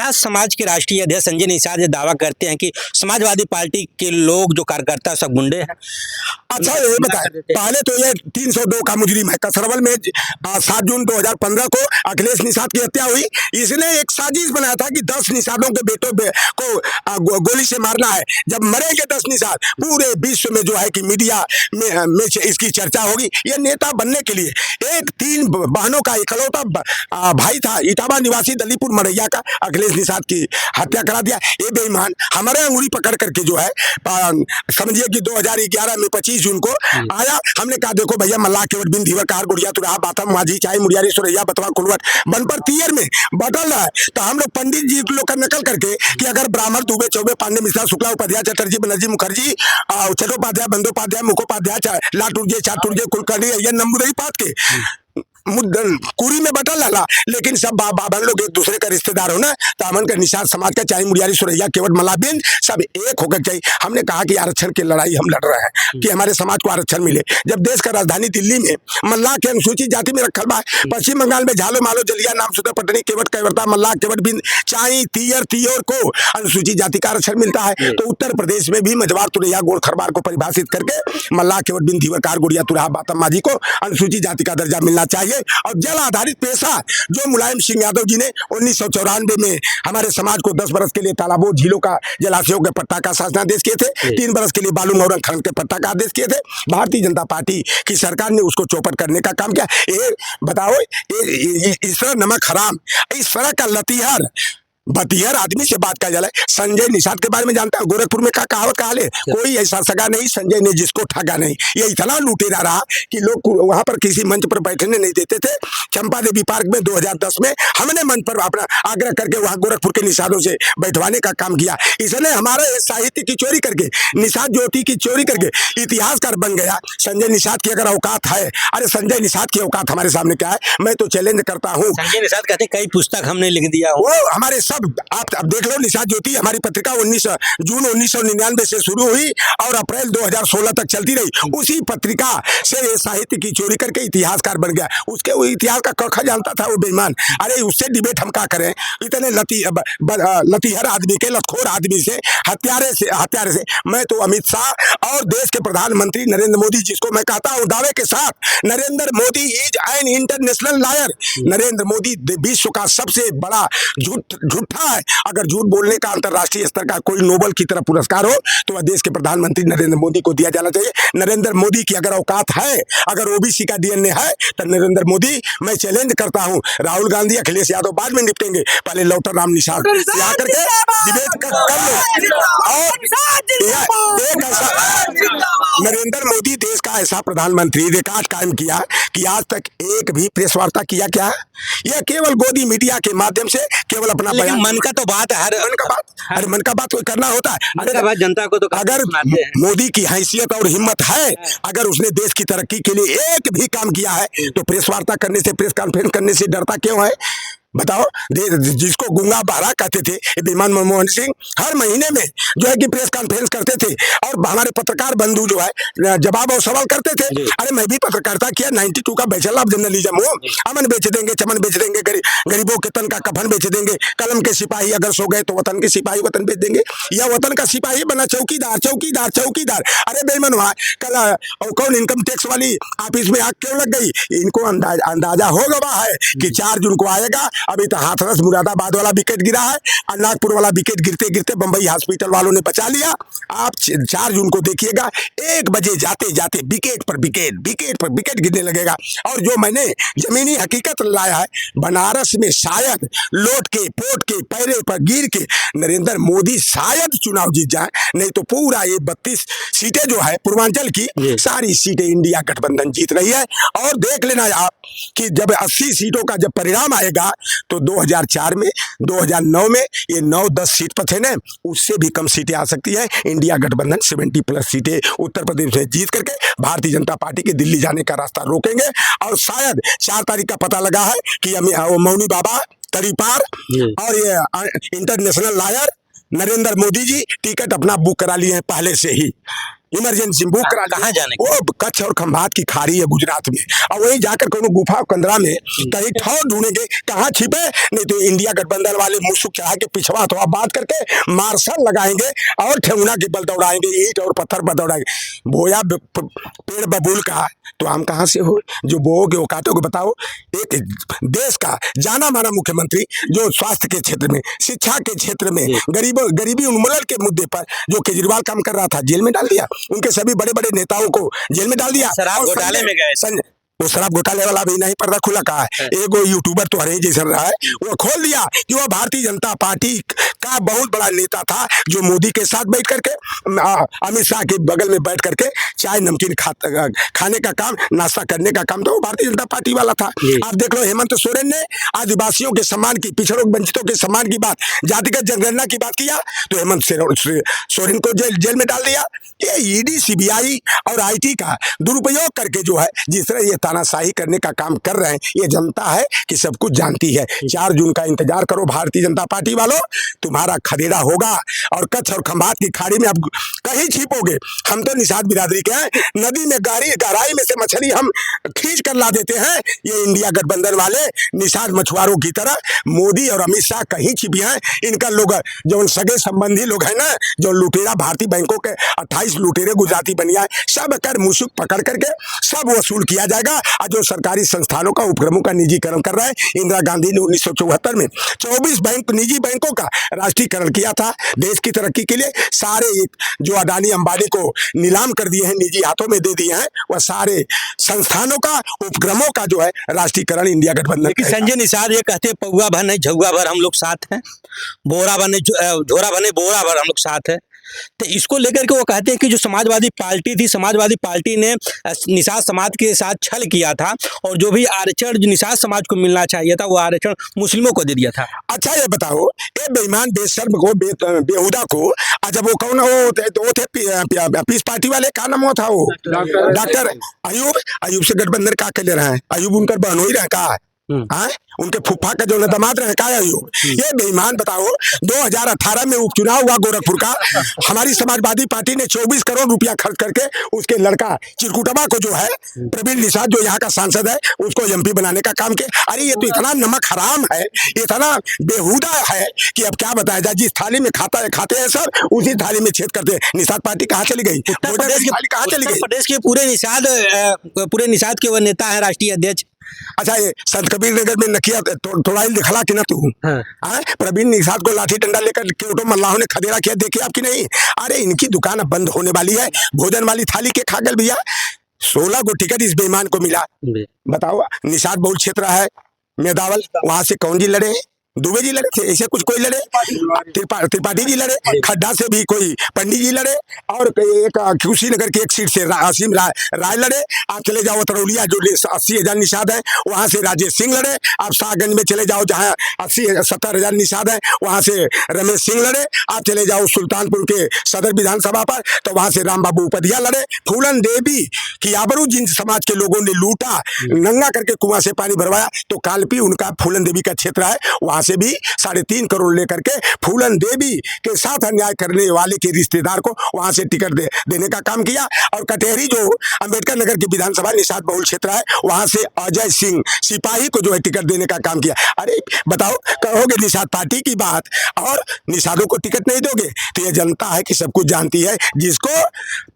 निषाद समाज के राष्ट्रीय अध्यक्ष संजय निषाद ये दावा करते हैं कि समाजवादी पार्टी के लोग जो कार्यकर्ता सब गुंडे हैं। अच्छा ये बताए, पहले तो ये 302 का मुजरिम है। कसरवल में 7 जून 2015 को अखिलेश निषाद की हत्या हुई। इसने एक साजिश बनाया था कि 10 निषादों के बेटों को गोली से मारना है। जब मरेंगे 10 निषाद, पूरे विश्व में जो है कि मीडिया में इसकी चर्चा होगी। ये नेता बनने के लिए एक 3 बहनों का इकलौता भाई था, इटावा निवासी दलीपुर मरैया का, अखिलेश निषाद की हत्या करा दिया। ये बेईमान हमारे अंगुली पकड़ करके जो है समझिए कि 2011 में 25 जून को आया। हमने कहा देखो भैया, मल्लाह केवट बिन धीवर कार गुड़िया तुरा बातम माझी चाय मुरियारी सुरैया बतवा कुलवट बनपर तीयर में बटल रहा है। तो हम लोग पंडित जी लोग का नकल करके कि अगर ब्राह्मण दुबे चौबे पांडे मिश्रा शुक्ला उपाध्याय चटर्जी बनर्जी मुखर्जी चट्टोपाध्याय बंदोपाध्याय मुखोपाध्याय लाटुर्जे चाटुर्जे कुलकर्णी ये नंबुदरी पात के मुद्दन कुरी में बटल लला। लेकिन सब बाबन लोग एक दूसरे का रिश्तेदार हो ना, तो अमन का निषाद समाज का चाहे मुरियारी सुरैया केवट मलाबिन सब एक होकर चाहिए। हमने कहा कि आरक्षण की लड़ाई हम लड़ रहे हैं कि हमारे समाज को आरक्षण मिले। जब देश का राजधानी दिल्ली में मल्लाह के अनुसूचित जाति में रखल बा, पश्चिम बंगाल में झालो मालो जलिया नाम सुधा पटनी केवट कैवर्ता मल्लाह केवट बिन चाई तीयर तीयोर को अनुसूचित जाति का आरक्षण मिलता है, तो उत्तर प्रदेश में भी मजवार तुरैया गोड़ खरबार को परिभाषित करके मल्लाह केवट बिन धीवर कार गुड़िया तुरा बातम माझी को अनुसूचित जाति का दर्जा मिलना चाहिए। और जल आधारित पेशा जो मुलायम सिंह यादव जी ने 1994 में हमारे समाज को 10 बरस के लिए तालाबों झीलों का जलाशयों के पट्टा का शासनादेश किए थे, 3 बरस के लिए बालू मौरंग खनन के पट्टा का आदेश किए थे। भारतीय जनता पार्टी की सरकार ने उसको चौपट करने का काम किया। ये बताओ, इस तरह नमक हराम, इस तरह का लतीहर बतिहर आदमी से बात का जाला। संजय निषाद के बारे में जानता है, गोरखपुर में का कहावत कहा ले, कोई ऐसा सगा नहीं संजय ने जिसको ठगा नहीं। ये इतना लुटेरा रहा कि लोग वहां पर किसी मंच पर बैठने नहीं देते थे। चंपा देवी पार्क में 2010 में हमने मंच पर अपना आग्रह करके वहां गोरखपुर के निषादों से बैठवाने का काम किया। इसने हमारे साहित्य की चोरी करके, निषाद ज्योति की चोरी करके इतिहासकार बन गया। संजय निषाद की अगर औकात है, अरे संजय निषाद की औकात हमारे सामने क्या है, मैं तो चैलेंज करता हूँ। संजय निषाद कहते कई पुस्तक हमने लिख दिया, वो हमारे सब आप अब देख लो। निषाद ज्योति हमारी पत्रिका 19 जून 1999 से शुरू हुई और अप्रैल 2016 तक चलती रही। उसी पत्रिका से ये साहित्य की चोरी करके इतिहासकार बन गया। उसके वो इतिहास का कखा जानता था वो बेईमान। अरे उससे डिबेट हम क्या करें, इतने लतीहर आदमी के, लतखोर आदमी से, हत्यारे से मैं तो अमित शाह और देश के प्रधानमंत्री नरेंद्र मोदी, जिसको मैं कहता हूँ दावे के साथ, Narendra Modi is an international liar. Narendra Modi विश्व का सबसे बड़ा झूठा है। अगर झूठ बोलने का अंतरराष्ट्रीय स्तर का कोई नोबेल की तरह पुरस्कार हो तो वह देश के प्रधानमंत्री नरेंद्र मोदी को दिया जाना चाहिए। नरेंद्र मोदी की अगर औकात है, अगर ओबीसी का डीएनए है, तो नरेंद्र मोदी, मैं चैलेंज करता हूं। राहुल गांधी अखिलेश यादव बाद में निपटेंगे, पहले लौटर राम निषाद यहाँ करके डिबेट कर लो। और नरेंद्र मोदी देश का ऐसा प्रधानमंत्री रिकॉर्ड कायम किया कि आज तक एक भी प्रेस वार्ता किया क्या? यह केवल गोदी मीडिया के माध्यम से केवल अपना बयान, मन का तो बात है, अरे मन का बात कोई करना होता है। अरे जनता को तो अगर मोदी की हैसियत और हिम्मत है, अगर उसने देश की तरक्की के लिए एक भी काम किया है, तो प्रेस वार्ता करने से, प्रेस कॉन्फ्रेंस करने से डरता क्यों है? बताओ। जिसको गूंगा बहरा कहते थे बेईमान मनमोहन सिंह, हर महीने में जो है कि प्रेस कॉन्फ्रेंस करते थे और हमारे पत्रकार बंधु जो है जवाब और सवाल करते थे। अरे मैं भी पत्रकारिता किया, 92 का बैचलर ऑफ जर्नलिज्म हूँ। अमन बेच देंगे, चमन बेच देंगे, गरीबों के तन का कफन बेच देंगे, कलम के सिपाही अगर सो गए तो वतन के सिपाही वतन बेच देंगे, या वतन का सिपाही बना चौकीदार चौकीदार चौकीदार। अरे बेईमान हुआ कल कौन इनकम टैक्स वाली ऑफिस में आग क्यों लग गई? इनको अंदाजा हो गया है कि 4 जून को आएगा। अभी तो हाथरस मुरादाबाद वाला विकेट गिरा है और नागपुर वाला विकेट गिरते गिरते बंबई हॉस्पिटल वालों ने बचा लिया। आप 4 जून को देखिएगा, 1 बजे जाते जाते विकेट पर विकेट गिरने लगेगा। और जो मैंने जमीनी हकीकत लाया है, बनारस में शायद लोट के पोट के पैरे पर गिर के नरेंद्र मोदी शायद चुनाव जीत जाए, नहीं तो पूरा ये 32 सीटें जो है पूर्वांचल की सारी सीटें इंडिया गठबंधन जीत रही है। और देख लेना आप कि जब 80 सीटों का जब परिणाम आएगा तो 2004 में, 2009 में ये 9-10 सीट पर थे ना, उससे भी कम सीटें आ सकती है। इंडिया गठबंधन 70+ सीटें उत्तर प्रदेश में जीत करके भारतीय जनता पार्टी के दिल्ली जाने का रास्ता रोकेंगे। और शायद 4 तारीख का पता लगा है कि मौनी बाबा तरीपार और ये international liar Narendra Modi ji ticket अपना बुक करा लिए हैं पहले से ही। इमरजेंसी बुक करा कहाँ जाने के? वो कच्छ और खंभात की खाड़ी है गुजरात में, और वही जाकर कोनो गुफा कंदरा में कहीं ठौर ढूंढेंगे, कहाँ छिपे, नहीं तो इंडिया गठबंधन वाले मुसुक चढ़ा के पिछवा थोड़ा बात करके मार्शल लगाएंगे और ठेहुना के बल दौड़ाएंगे, ईंट और पत्थर पर दौड़ाएंगे। बोया पेड़ बबूल का तो आम कहाँ से हो जो बोओगे औकातों को बताओ। एक देश का जाना माना मुख्यमंत्री जो स्वास्थ्य के क्षेत्र में, शिक्षा के क्षेत्र में, गरीबी उन्मूलन के मुद्दे पर जो केजरीवाल काम कर रहा था, जेल में डाल दिया। उनके सभी बड़े बड़े नेताओं को जेल में डाल दिया। शराब घोटाले में गए, वो शराब घोटाले वाला भी नहीं पर्दा खुला कहा है। एक वो यूट्यूबर तो हरे जैसा रहा है, वो खोल दिया कि वो भारतीय जनता पार्टी का बहुत बड़ा नेता था जो मोदी के साथ बैठ करके, अमित शाह के बगल में बैठ करके चाय नमकीन खाने का काम, नाश्ता करने का काम तो वो भारतीय जनता पार्टी वाला था। आप देख लो हेमंत सोरेन ने आदिवासियों के सम्मान की, पिछड़ों वंचितों के सम्मान की बात, जातिगत जनगणना की बात किया तो हेमंत सोरेन को जेल में डाल दिया। ये ईडी, सीबीआई और आईटी का दुरुपयोग करके जो है जिस तरह ये तानाशाही करने का काम कर रहे हैं, ये जनता है कि सब कुछ जानती है। 4 जून का इंतजार करो भारतीय जनता पार्टी वालों, तुम्हारा खदेड़ा होगा और कच्छ और खंभात की खाड़ी में आप कहीं छिपोगे। हम तो निषाद बिरादरी के हैं, नदी में गहराई में से मछली हम खींच कर ला देते हैं। ये इंडिया गठबंधन वाले निषाद मछुआरों की तरह मोदी और अमित शाह कहीं छिपी हैं। इनका लोग जो सगे संबंधी लोग हैं ना, जो लुटेरा भारतीय बैंकों के 28 लुटेरे गुजराती बनिया है, सब कर मुसुक पकड़ करके सब वसूल किया जाएगा। और जो सरकारी संस्थानों का, उपक्रमों का निजीकरण कर रहा है, इंदिरा गांधी ने 1974 में 24 निजी बैंकों का राष्ट्रीयकरण किया था देश की तरक्की के लिए। सारे जो अडानी अंबानी को नीलाम कर दिए हैं, निजी हाथों में दे दिए हैं, वह सारे संस्थानों का, उपक्रमों का जो है राष्ट्रीयकरण इंडिया गठबंधन। संजय निषाद ये कहते हैं पौवा भर नहीं झुआ भर हम लोग साथ हैं, बोरा भर नहीं झोरा भर नहीं बोरा भर हम लोग साथ हैं। तो इसको लेकर के वो कहते हैं कि जो समाजवादी पार्टी थी, समाजवादी पार्टी ने निषाद समाज के साथ छल किया था और जो भी आरक्षण जो निषाद समाज को मिलना चाहिए था वो आरक्षण मुस्लिमों को दे दिया था। अच्छा ये बताओ, ये बेईमान बेशर्म को, बेहुदा को, जब वो कौन वो थे पीस पार्टी वाले, क्या नाम था वो, डॉक्टर अयूब से गठबंधन का के ले रहे हैं। अयूब उनका बहन ही रहा का है, उनके फुफा का जो दामाद रहे का अयूब। ये बेईमान बताओ, 2018 में उपचुनाव हुआ गोरखपुर का, हमारी समाजवादी पार्टी ने 24 करोड़ रुपया खर्च करके उसके लड़का चिरकुटवा को जो है प्रवीण निषाद जो यहाँ का सांसद है उसको एमपी बनाने का काम किया। अरे ये तो इतना नमक हराम है, इतना बेहुदा है कि अब क्या बताया जाए। जिस थाली में खाते हैं सर, उसी थाली में छेद करते हैं। निषाद पार्टी कहाँ चली गई? उत्तर प्रदेश के पूरे निषाद के वो नेता है, राष्ट्रीय अध्यक्ष। अच्छा ये संत कबीर नगर में नकिया थोड़ा ही दिखला कि ना तू, प्रवीण निषाद को लाठी डंडा लेकर क्यों मल्लाहों ने खदेड़ा किया, देखे आपकी नहीं? अरे इनकी दुकान अब बंद होने वाली है, भोजन वाली थाली के खागल भैया। 16 गो टिकट इस बेईमान को मिला। बताओ, निषाद बहुल क्षेत्र है मेदावल, वहां से कौन जी लड़े? दुबे जी लड़े थे, ऐसे कुछ कोई लड़े, त्रिपाठी जी लड़े, खड्डा से भी कोई पंडित जी लड़े, और एक कुशीनगर की एक सीट से आसिम राय लड़े। आप चले जाओ तरौलिया जो 80,000 निषाद है, वहां से राजेश सिंह लड़े। आप शाहगंज में चले जाओ जहां 70,000 निषाद है, वहां से रमेश सिंह लड़े। आप चले जाओ सुल्तानपुर के सदर विधानसभा पर, तो वहां से राम बाबू उपधिया लड़े। फूलन देवी की आबरू जिन समाज के लोगों ने लूटा, नंगा करके कुआं से पानी भरवाया, तो कालपी उनका फूलन देवी का क्षेत्र है, वहां से भी 3.5 करोड़ लेकर के फूलन देवी के साथ अन्याय करने वाले के रिश्तेदार को वहां से टिकट देने का काम किया। और कटेहरी जो अंबेडकर नगर की विधानसभा निषाद बहुल क्षेत्र है, वहां से अजय सिंह सिपाही को जो है टिकट देने का काम किया। अरे बताओ, कहोगे निषाद पार्टी की बात और निषादों को टिकट नहीं दोगे? तो ये जनता है कि सब कुछ जानती है, जिसको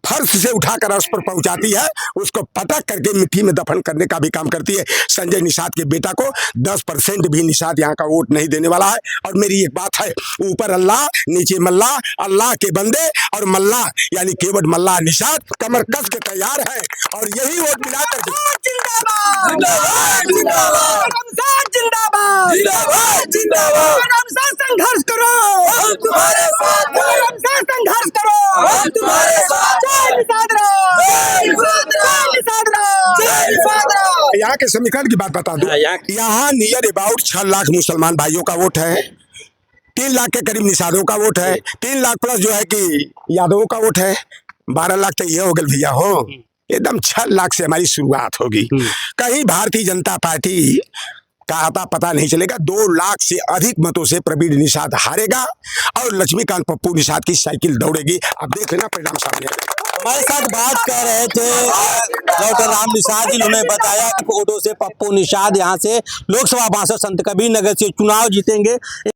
फर्श से उठाकर अर्श पर पहुंचाती है उसको पटक करके मिट्टी में दफन करने का भी काम करती है। संजय निषाद के बेटा को 10% भी निषाद यहाँ का वोट नहीं देने वाला है। और मेरी एक बात है, ऊपर अल्लाह नीचे मल्ला, अल्लाह के बंदे और मल्ला यानी केवट मल्ला निषाद कमर कस के तैयार है और यही वोट मिलाकर संघर्ष करो, हम तुम्हारे साथ हैं, संघर्ष करो, हम तुम्हारे साथ हैं। यहाँ के समीकरण की बात बता दूं, यहाँ नियर अबाउट 6 लाख मुसलमान भाइयों का वोट है, 3 लाख के करीब निषादों का वोट है, 3 लाख प्लस जो है कि यादवों का वोट है, 12 लाख तो ये हो गए भैया हो। एकदम 6 लाख से हमारी शुरुआत होगी। कहीं भारतीय जनता पार्टी का आता पता नहीं चलेगा। 2 लाख से अधिक मतों से प्रवीण निषाद हारेगा और लक्ष्मीकांत पप्पू निषाद की साइकिल दौड़ेगी। अब देख लेना परिणाम सामने। हमारे साथ बात कर रहे थे डॉक्टर राम निषाद जी। उन्होंने बताया कि वोटों से पप्पू निषाद यहाँ से लोकसभा सांसद संत कबीर नगर से चुनाव जीतेंगे।